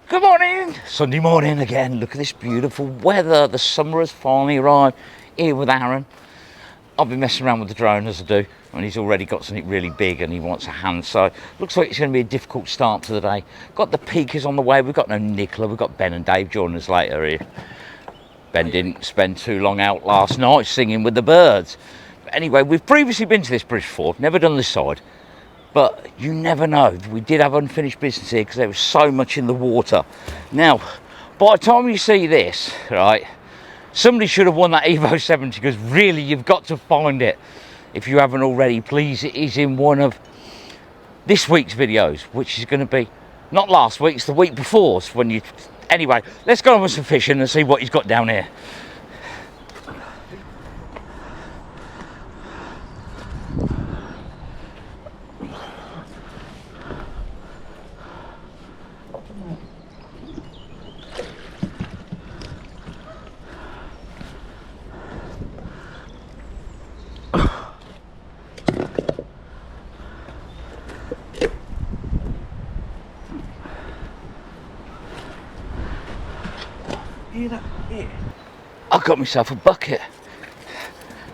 Good morning! Sunday morning again. Look at this beautiful weather. The summer has finally arrived. Here with Aaron. I've been messing around with the drone as I do, and he's already got something really big and he wants a hand, so looks like it's going to be a difficult start to the day. Got the peakers on the way. We've got no Nicola. We've got Ben and Dave joining us later here. Ben didn't spend too long out last night singing with the birds. But anyway, we've previously been to this bridge before, never done this side. But you never know. We did have unfinished business here because there was so much in the water. Now, by the time you see this, right, somebody should have won that Evo 70 because really you've got to find it. If you haven't already, please, it is in one of this week's videos, which is going to be, not last week, it's the week before. So when you, anyway, let's go on with some fishing and see what he's got down here. I got myself a bucket.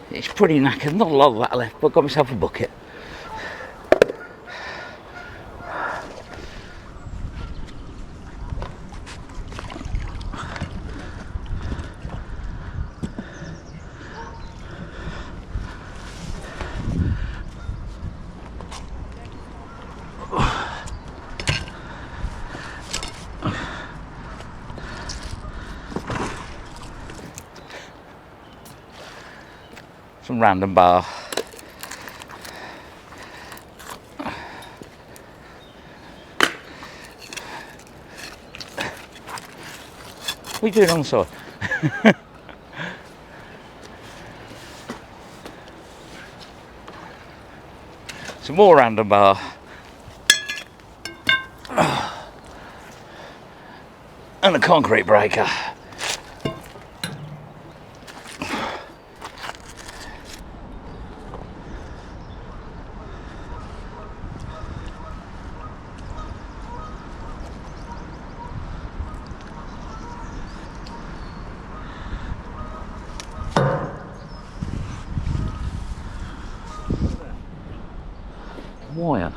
It's pretty knackered, not a lot of that left, but got myself a bucket. Some random bar. What are you doing on the side? Some more random bar. And a concrete breaker. Wire.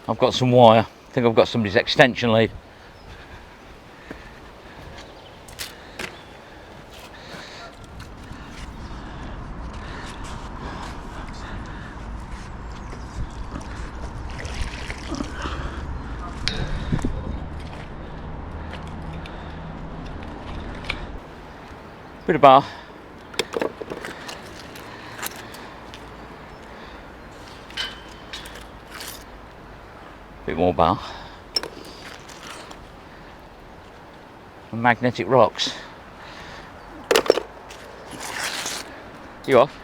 I've got some wire. I think I've got somebody's extension lead. Bit of bar. Bit more bar. And magnetic rocks. You off?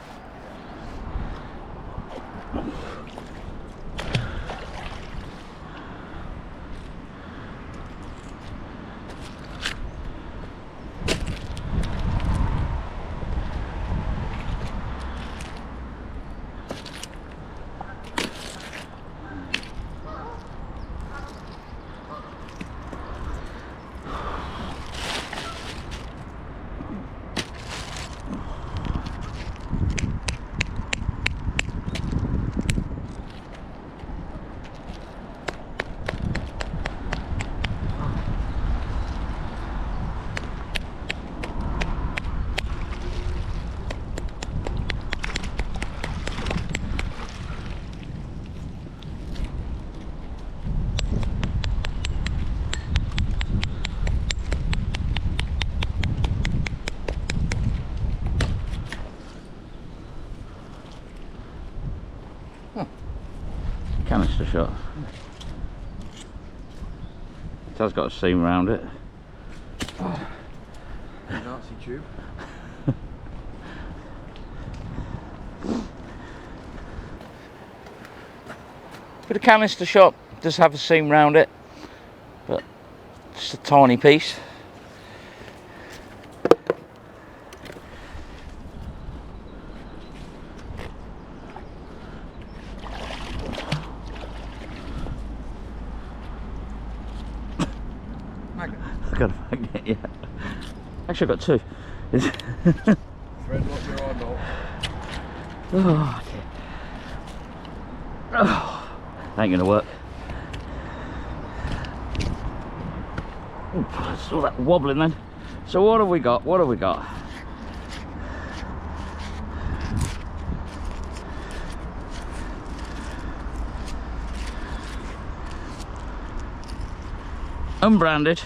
Canister shot. It has got a seam around it. Nazi tube. But a canister shop does have a seam round it, but just a tiny piece. Magnet. I've got a magnet, yeah. Actually, I've got two. Thread lock your eyeball. Oh, dear. Oh, ain't gonna work. Ooh, I saw that wobbling then. So what have we got? What have we got? Unbranded.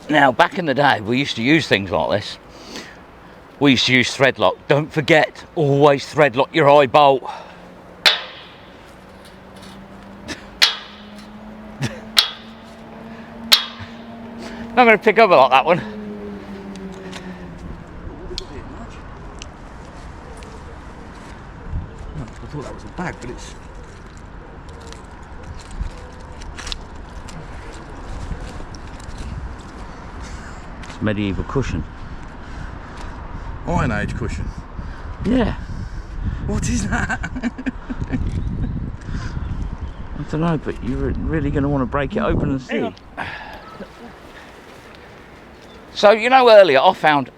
Now, back in the day, we used to use things like this. We used to use thread lock. Don't forget, always thread lock your eye bolt. Not going to pick up a lot, that one. I thought that was a bag, but it's... It's medieval cushion. Iron Age cushion. Yeah. What is that? I don't know, but you're really going to want to break it open and see. So, you know, earlier I found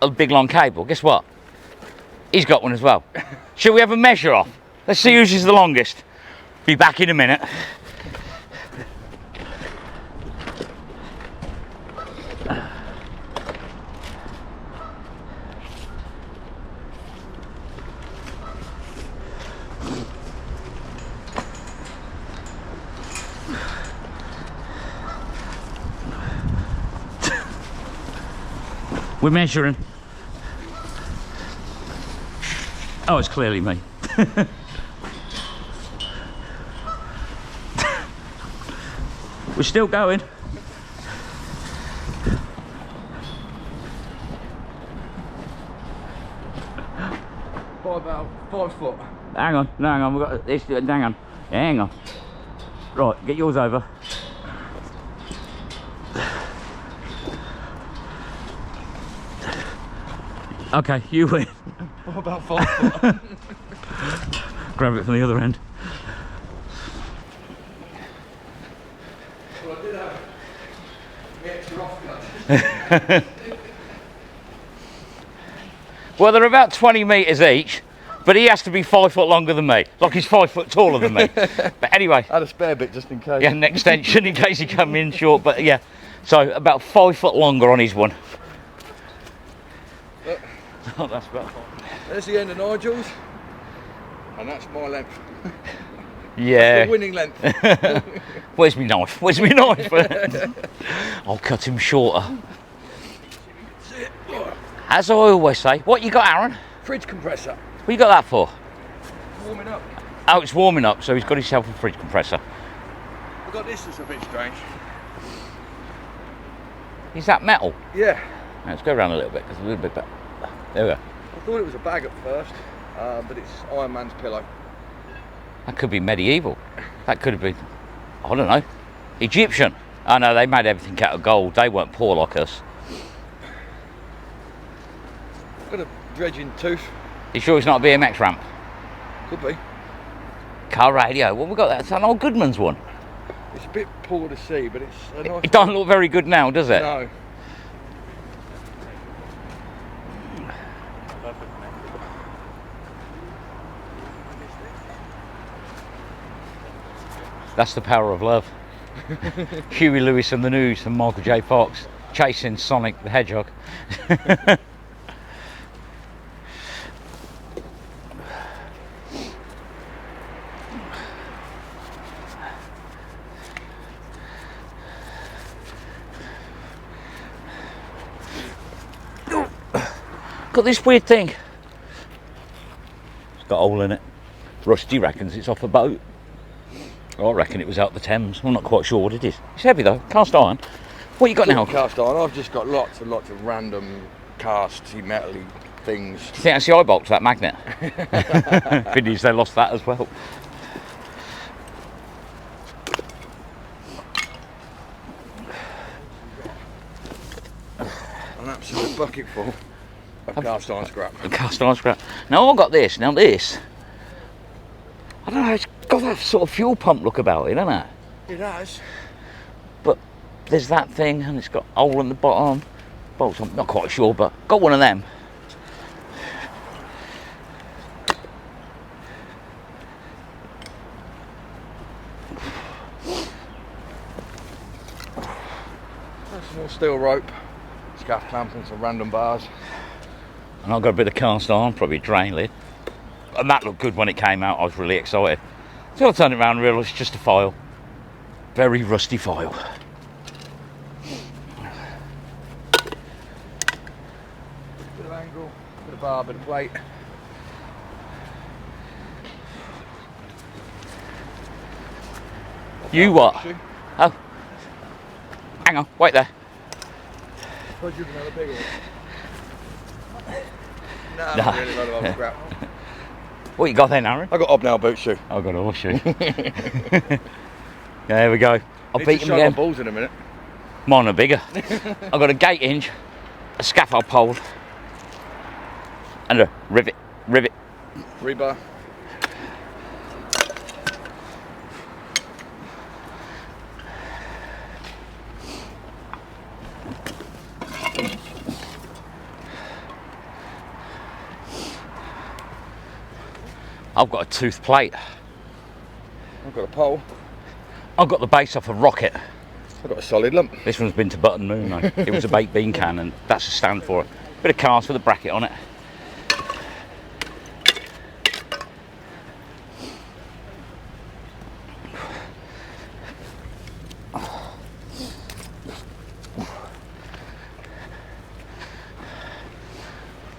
a big long cable. Guess what? He's got one as well. Shall we have a measure off? Let's see whose is the longest. Be back in a minute. We're measuring. Oh, it's clearly me. We're still going. By about 5 foot. Hang on, no, hang on, we've got this, hang on. Yeah, hang on. Right, get yours over. Okay, you win. By about 5 foot. Grab it from the other end. Well, I did have the extra offcut. Well, they're about 20 metres each, but he has to be 5 foot longer than me. Like he's 5 foot taller than me. But anyway. I had a spare bit just in case. Yeah, an extension in case he come in short, but yeah. So about 5 foot longer on his one. Oh, that's about fine. There's the end of Nigel's, and that's my length. Yeah. That's the winning length. Where's my knife? Where's my knife? I'll cut him shorter. As I always say, what you got, Aaron? Fridge compressor. What you got that for? Warming up. Oh, it's warming up, so he's got himself a fridge compressor. I've got this that's a bit strange. Is that metal? Yeah. Let's go around a little bit, because a little bit better. There we go. I thought it was a bag at first, but it's Iron Man's pillow. That could be medieval. That could have been, I don't know, Egyptian. Oh no, they made everything out of gold. They weren't poor like us. Got a dredging tooth. You sure it's not a BMX ramp? Could be. Car radio. What we got? That's an old Goodman's one. It's a bit poor to see, but it's a nice. It doesn't look very good now, does it? No. That's the power of love. Huey Lewis and the News and Michael J. Fox chasing Sonic the Hedgehog. Got this weird thing. It's got a hole in it. Rusty reckons it's off a boat. I reckon it was out the Thames. I'm not quite sure what it is. It's heavy though, cast iron. What you got now? Cast iron. I've just got lots and lots of random casty, metally things. Do you think that's the eye bolt to that magnet? Vinny's, they lost that as well. An absolute bucket full of cast iron scrap. Cast iron scrap. Now I've got this. Now this, I don't know, it's got that sort of fuel pump look about it, doesn't it? It has. But there's that thing and it's got a hole in the bottom. Bolts, I'm not quite sure, but got one of them. That's some more steel rope, scaff clamp and some random bars. And I've got a bit of cast iron, probably a drain lid. And that looked good when it came out. I was really excited. So I turned it around and realised it's just a file. Very rusty file. Bit of angle, bit of bar, bit of plate. You what? Oh. Hang on, wait there. Another big one. No, No. really, not a lot of scrap. What you got then, Aaron? I got hobnail boot shoe. I've got a horseshoe. There we go. I'll beat him My again. balls in a minute. Mine are bigger. I've got a gate hinge, a scaffold pole, and a rivet. Rebar. I've got a tooth plate. I've got a pole. I've got the base off a rocket. I've got a solid lump. This one's been to Button Moon though. It was a baked bean can and that's a stand for it. Bit of cast with a bracket on it.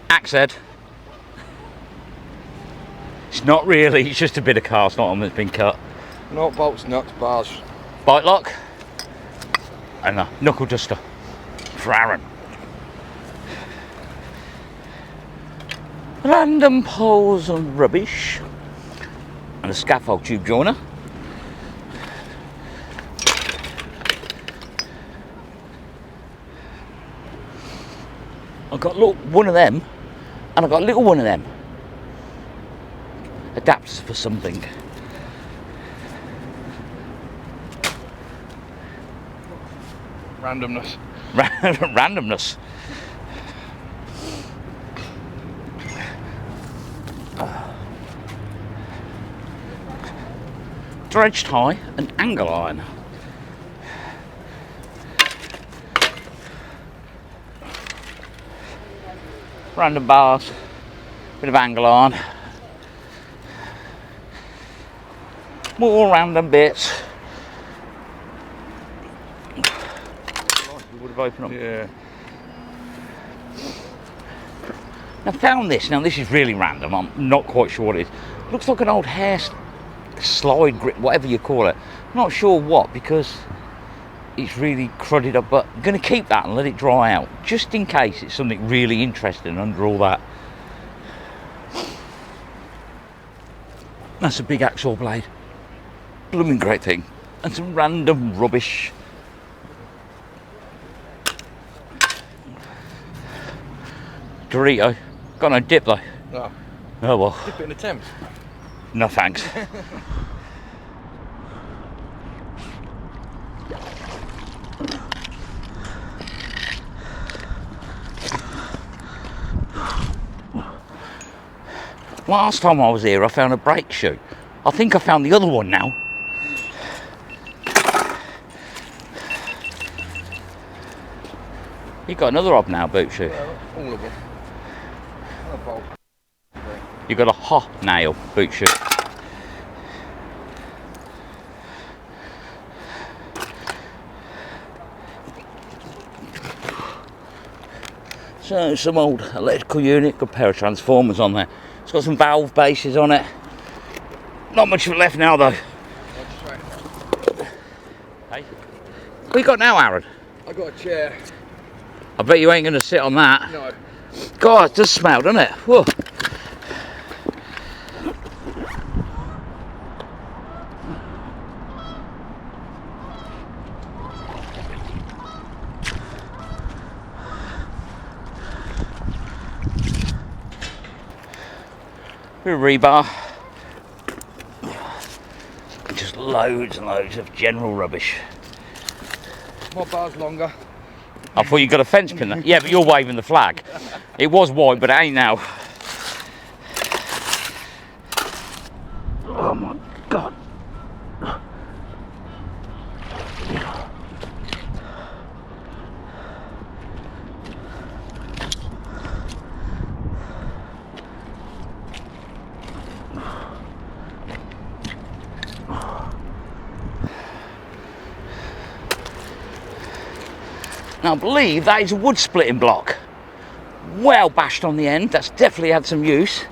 Axe head. It's not really, it's just a bit of cast iron that's been cut. No bolts, nuts, bars. Bite lock and a knuckle duster for Aaron. Random poles and rubbish and a scaffold tube joiner. I've got one of them and I've got a little one of them. Adapters for something. Randomness. Randomness. Dredge tie and angle iron. Random bars, bit of angle iron. More random bits. We would have opened up. Yeah. I found this. Now this is really random. I'm not quite sure what it is. Looks like an old hair slide grip, whatever you call it. I'm not sure what because it's really crudded up. But I'm going to keep that and let it dry out, just in case it's something really interesting under all that. That's a big axle blade. Blooming great thing. And some random rubbish. Dorito. Got no dip though. No. Oh well. Dip it in the Thames. No thanks. Last time I was here I found a brake shoe. I think I found the other one now. You got another hobnail boot shoe. All of them. And a bolt. You got a hobnail boot shoe. So some old electrical unit, good pair of transformers on there. It's got some valve bases on it. Not much of it left now though. Hey, what you got now, Aaron? I got a chair. I bet you ain't going to sit on that. No. God, it does smell, doesn't it? Whoa. Bit of rebar. Just loads and loads of general rubbish. My bar's longer. I thought you got a fence pin there. Yeah, but you're waving the flag. It was white, but it ain't now. Oh my God. Now I believe that is a wood splitting block. Well bashed on the end, that's definitely had some use.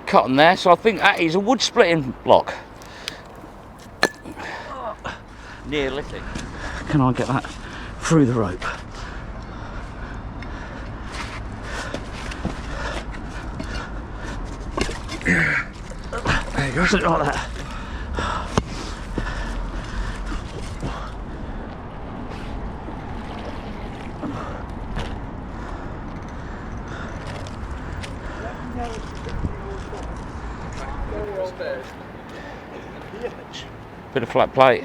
Cutting there, so I think that is a wood splitting block. Neolithic. Can I get that through the rope? There you go. Something like that. Bit of flat plate.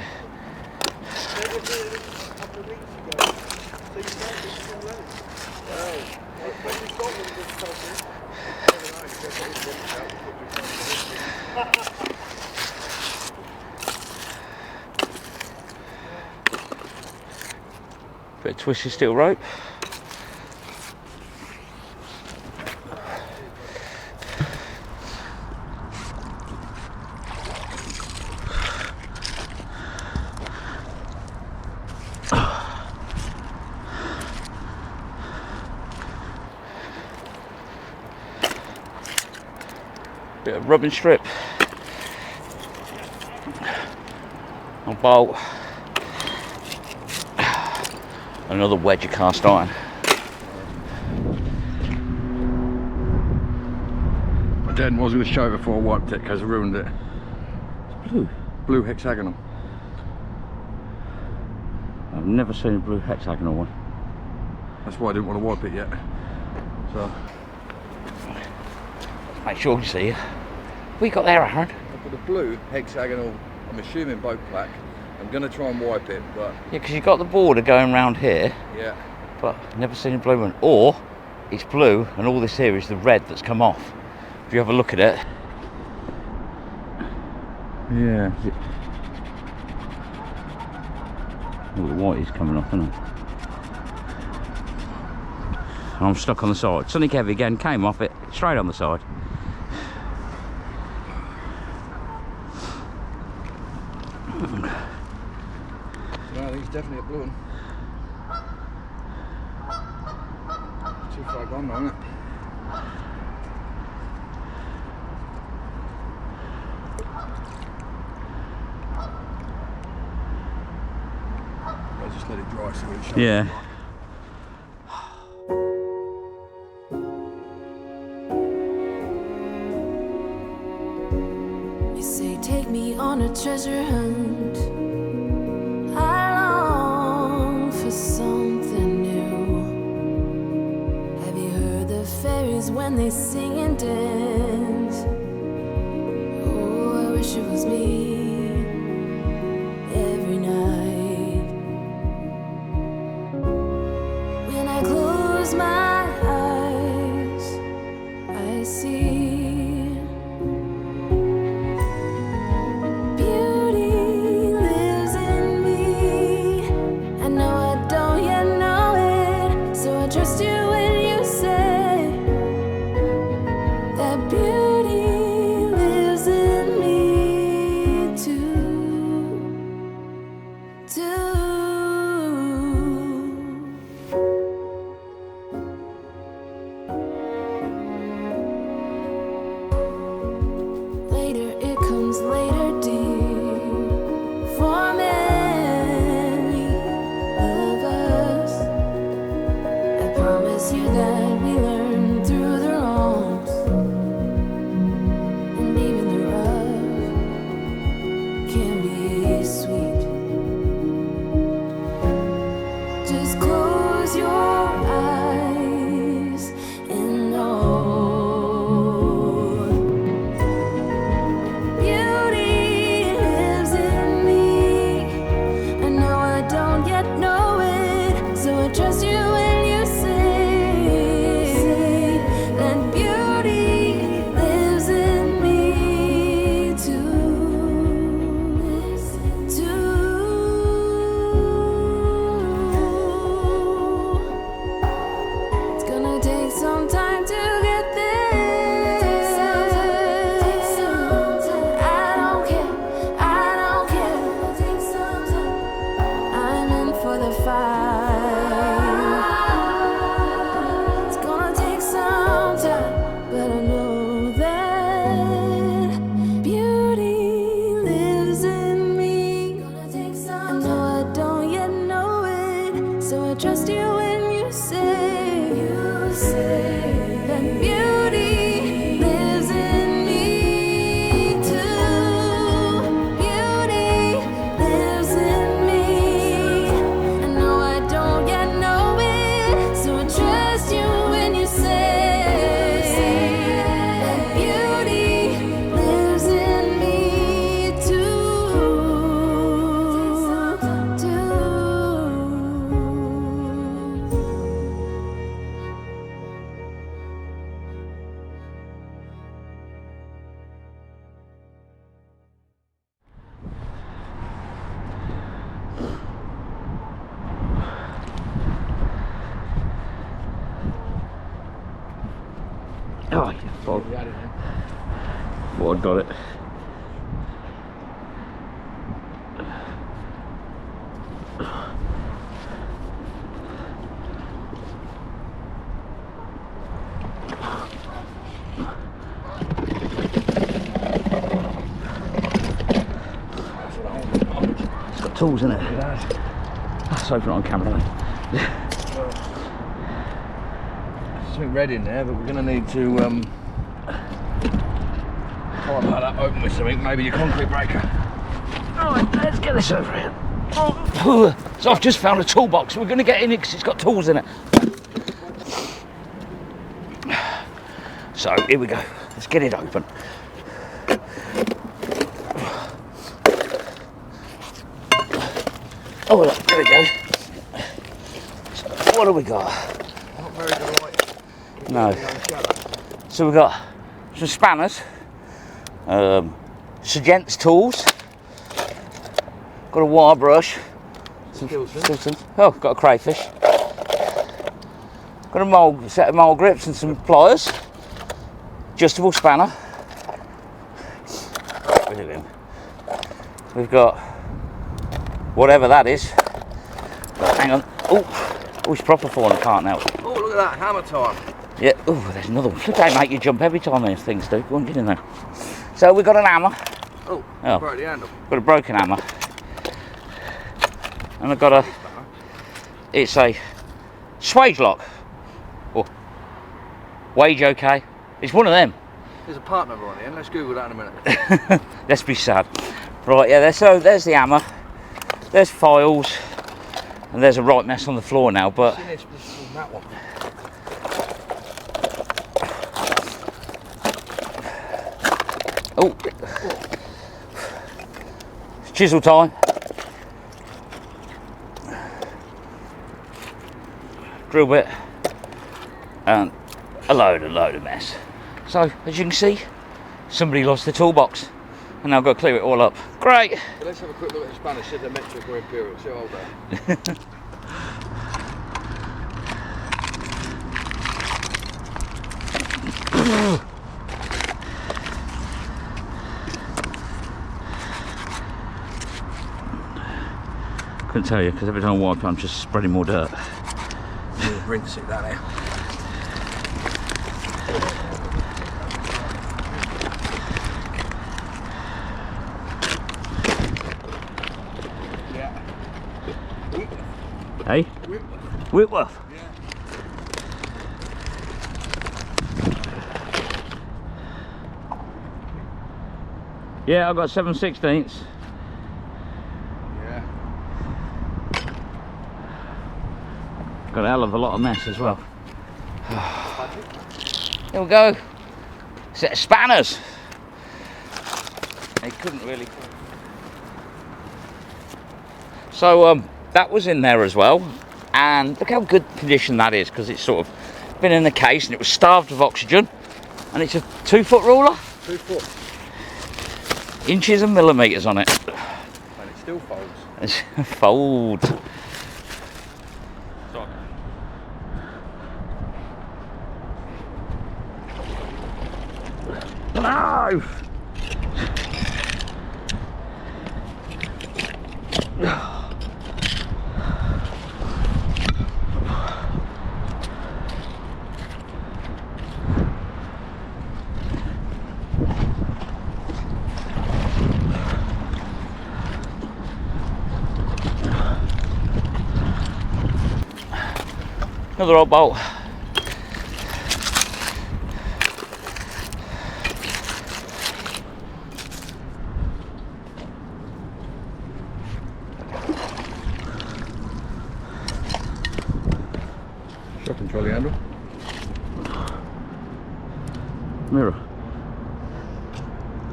Bit of twisted steel rope. Bit of rubbing strip. A bolt. Another wedge of cast iron. My dad was going to show it before I wiped it because I ruined it. It's blue. Blue hexagonal. I've never seen a blue hexagonal one. That's why I didn't want to wipe it yet. So Make sure you see it. What you got there, Aaron? I've got a blue hexagonal, I'm assuming boat plaque. I'm going to try and wipe it, but Yeah, because you've got the border going round here, yeah. but I've never seen a blue one. Or it's blue and all this here is the red that's come off. If you have a look at it. Yeah. Oh, the white is coming off, isn't it? And I'm stuck on the side. Something heavy again came off it, straight on the side. No, I think it's definitely a blue one. Too far gone now, isn't it? I'll just let it dry so it shows. Yeah. You say take me on a treasure hunt. I long for something new. Have you heard the fairies when they sing and dance? Oh, I wish it was me every night. Oh, yeah, thought I'd got it. It's got tools in it. Let's open it on camera. Something red in there, but we're going to need to try and that open with something, maybe your concrete breaker. Alright, let's get this over here. Oh. So I've just found a toolbox. We're going to get in it because it's got tools in it. So here we go. Let's get it open. Oh, look, there we go. So what have we got? Not very good light. No. So we've got some spanners, some gents tools, got a wire brush, some Stiltons. Oh, got a crayfish, got a set of mole grips and some pliers, adjustable spanner. We've got whatever that is. Hang on. Oh, it's proper falling apart now. Oh, look at that, hammer time. Yeah, oh, there's another one. Look, they make you jump every time these things do. Go on, get in there. So we've got an hammer. Oh, broke the handle. Got a broken hammer. And I've got it's a swage lock. Or wage okay. It's one of them. There's a part number on here, let's Google that in a minute. Let's be sad. Right, yeah, so there's the hammer. There's files. And there's a right mess on the floor now, but... This is that one. Oh, it's chisel time. Drill bit and a load of mess. So as you can see, somebody lost the toolbox and now I've got to clear it all up. Great. So let's have a quick look at the Spanish, see if they're metric or imperial, see how old they are. Couldn't tell you because every time I wipe I'm just spreading more dirt. Rinse it down here. Yeah. Hey? Whitworth. Yeah. Yeah, I've got 7/16. Got a hell of a lot of mess as well. Here we go. Set of spanners. They couldn't really. So that was in there as well, and look how good condition that is because it's sort of been in the case and it was starved of oxygen, and it's a 2-foot ruler. 2 foot. Inches and millimeters on it. And it still folds. It's folds. No! Another old bolt. Shopping trolley handle. Mirror.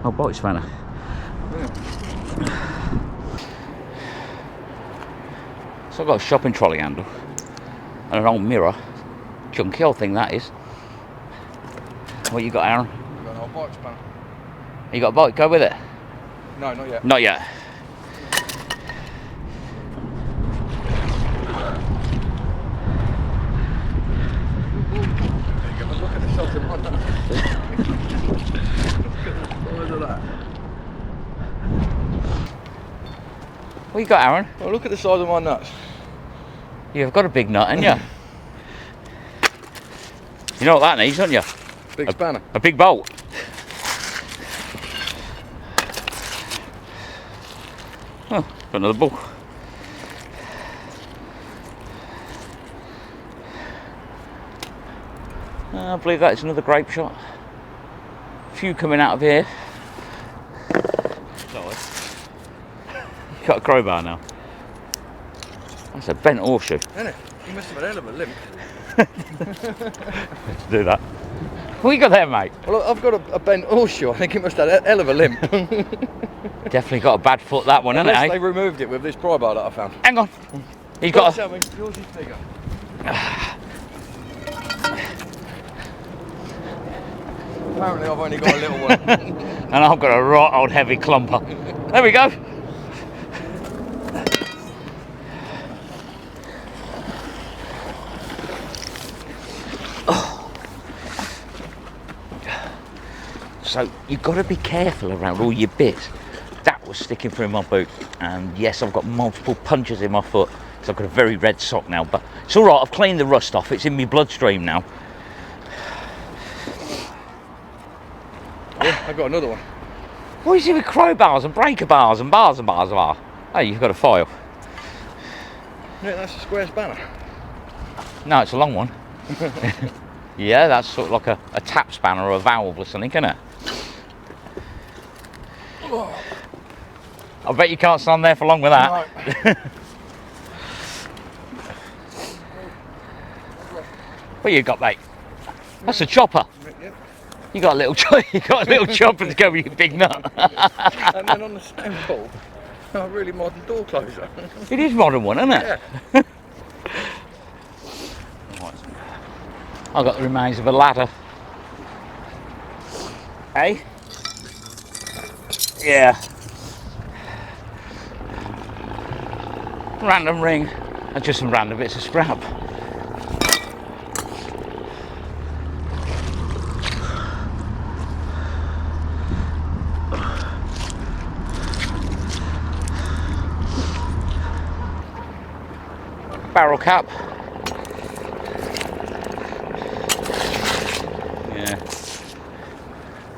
Oh, bolt spanner. Yeah. So I've got a shopping trolley handle and an old mirror. Junky old thing that is. What you got, Aaron? We've got an old bike spanner. You got a bike? Go with it. No, not yet. Not yet. What you got, Aaron? Well, look at the size of my nuts. You've got a big nut, haven't you? You know what that needs, don't you? Big spanner. A big bolt. Oh, got another ball. I believe that's another grape shot. A few coming out of here. Sorry. You got a crowbar now. That's a bent horseshoe. Isn't it? You must have a hell of a limp. Let's do that. What you got there, mate? Well, I've got a bent horseshoe. I think it must have a hell of a limp. Definitely got a bad foot, that one, hasn't it? Unless they removed it with this pry bar that I found. Hang on. He's got a... Tell me, yours is bigger. Apparently I've only got a little one. And I've got a right old heavy clumper. There we go. So you've got to be careful around all your bits. That was sticking through my boot, and yes, I've got multiple punches in my foot, so I've got a very red sock now, but it's all right. I've cleaned the rust off. It's in my bloodstream now. Yeah, I've got another one. What is it with crowbars and breaker bars and bars and bars and bars? Oh, you've got a file. Yeah, that's a square spanner. No, it's a long one. Yeah, that's sort of like a tap spanner or a valve or something, isn't it? Oh. I bet you can't stand there for long with that. No. What you got, mate? That's a chopper. Yep. You got a little chopper to go with your big nut. And then on the same pole, a really modern door closer. It is modern one, isn't it? Yeah. I've got the remains of a ladder. Hey? Yeah. Random ring and just some random bits of scrap. Barrel cap. Yeah.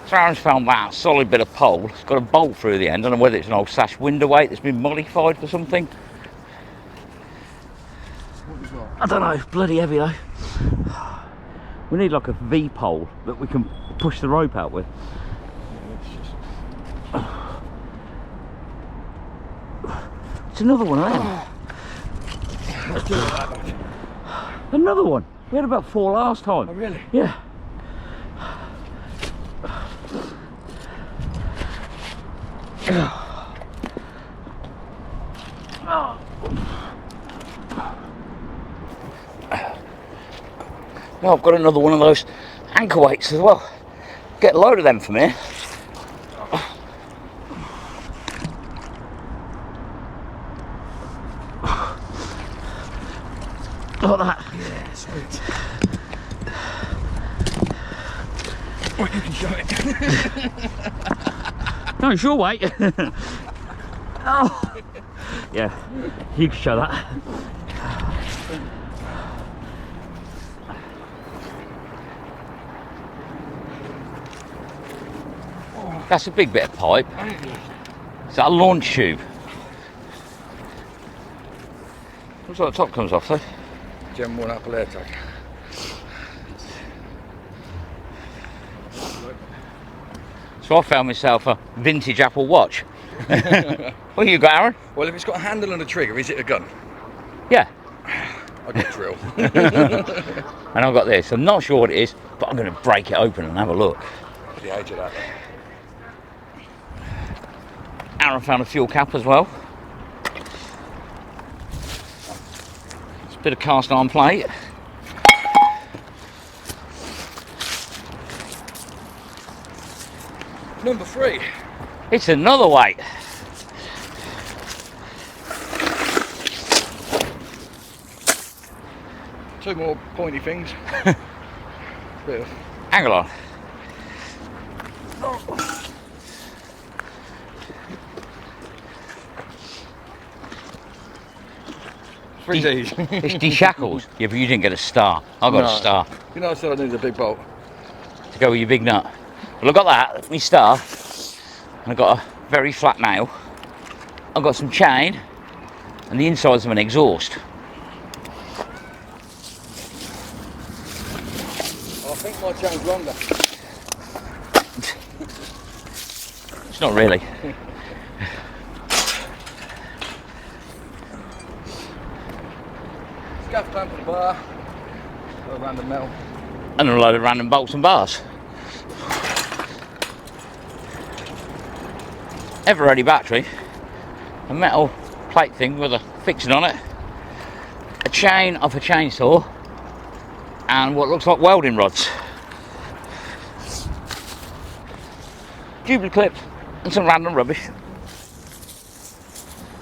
So Aaron's found that solid bit of pole. It's got a bolt through the end. I don't know whether it's an old sash window weight that's been modified for something. I don't know, bloody heavy though. We need like a V pole that we can push the rope out with. It's another one, isn't it? Another one. We had about 4 last time. Oh, really? Yeah. Now I've got another one of those anchor weights as well. Get a load of them from here. Like that. Yeah, sweet. Well, you can show it. No, it's your weight. Oh. Yeah, you can show that. That's a big bit of pipe. Is that a launch tube? Looks like the top comes off though. Gem 1 apple air tag. So I found myself a vintage Apple Watch. What you got, Aaron? Well, if it's got a handle and a trigger, is it a gun? Yeah. I got a drill. And I've got this. I'm not sure what it is, but I'm going to break it open and have a look. The age of that. Aaron found a fuel cap as well. It's a bit of cast iron plate. Number 3. It's another weight. Two more pointy things. Bit of Hang on. 3 Ds. It's de-shackles. Yeah, but you didn't get a star. I got a star You know I said I needed a big bolt. to go with your big nut. Well, I got that, my star. And I got a very flat nail. I've got some chain and the insides of an exhaust. I think my chain's longer. It's not really. Scuff clamp for the bar. Got a random metal. And a load of random bolts and bars. Ever ready battery. A metal plate thing with a fixing on it. A chain off a chainsaw. And what looks like welding rods. Jubilee clip and some random rubbish.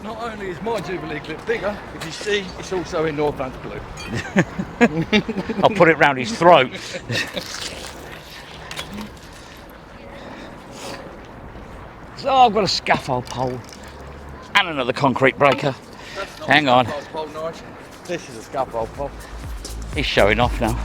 Not only is my Jubilee clip bigger, if you see, it's also in Northlands blue. I'll put it round his throat. So I've got a scaffold pole and another concrete breaker. Hang on. Pole, nice. This is a scaffold pole. He's showing off now.